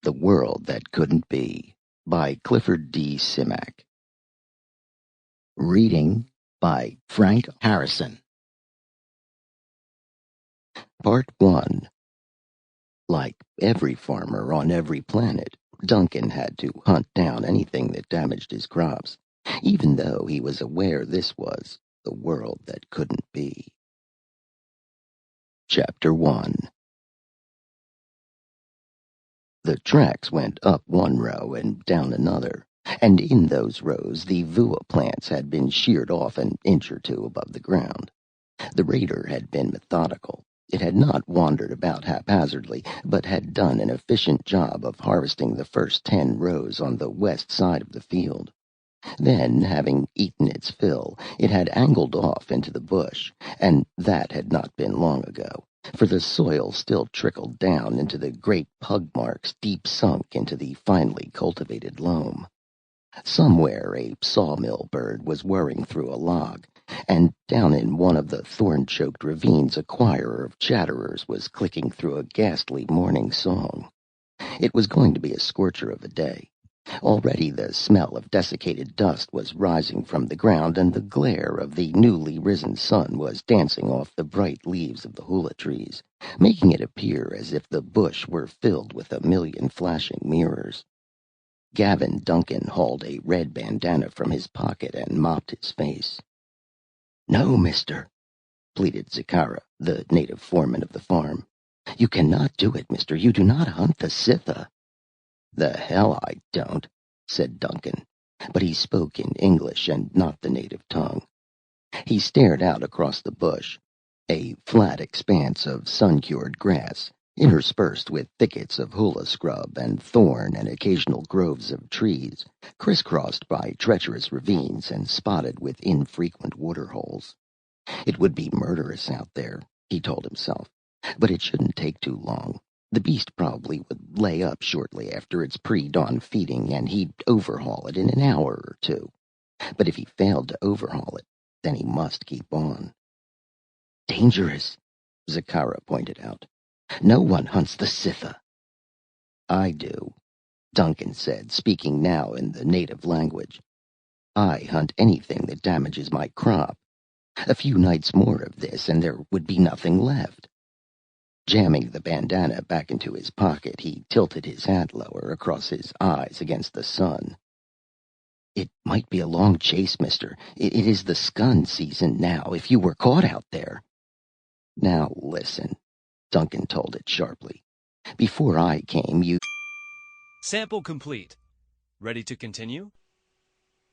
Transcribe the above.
The World That Couldn't Be by Clifford D. Simak. Reading by Frank Harrison. Part 1. Like every farmer on every planet, Duncan had to hunt down anything that damaged his crops, even though he was aware this was the world that couldn't be. Chapter 1. The tracks went up one row and down another, and in those rows the vua plants had been sheared off an inch or two above the ground. The raider had been methodical. It had not wandered about haphazardly, but had done an efficient job of harvesting the first 10 rows on the west side of the field. Then, having eaten its fill, it had angled off into the bush, and that had not been long ago, for the soil still trickled down into the great pug marks deep sunk into the finely cultivated loam. Somewhere a sawmill bird was whirring through a log, and down in one of the thorn-choked ravines a choir of chatterers was clicking through a ghastly morning song. It was going to be a scorcher of a day. Already the smell of desiccated dust was rising from the ground, and the glare of the newly risen sun was dancing off the bright leaves of the hula trees, making it appear as if the bush were filled with a million flashing mirrors. Gavin Duncan hauled a red bandana from his pocket and mopped his face. "No, mister," pleaded Zakara, the native foreman of the farm. "You cannot do it, mister. You do not hunt the Cytha." "The hell I don't," said Duncan, but he spoke in English and not the native tongue. He stared out across the bush, a flat expanse of sun-cured grass, interspersed with thickets of hula scrub and thorn and occasional groves of trees, crisscrossed by treacherous ravines and spotted with infrequent waterholes. It would be murderous out there, he told himself, but it shouldn't take too long. The beast probably would lay up shortly after its pre-dawn feeding, and he'd overhaul it in an hour or two. But if he failed to overhaul it, then he must keep on. "Dangerous," Zakara pointed out. "No one hunts the Cytha." "I do," Duncan said, speaking now in the native language. "I hunt anything that damages my crop. A few nights more of this, and there would be nothing left." Jamming the bandana back into his pocket, he tilted his hat lower across his eyes against the sun. "It might be a long chase, mister. It is the skun season now, if you were caught out there." "Now listen," Duncan told it sharply. "Before I came, you—" Sample complete. Ready to continue?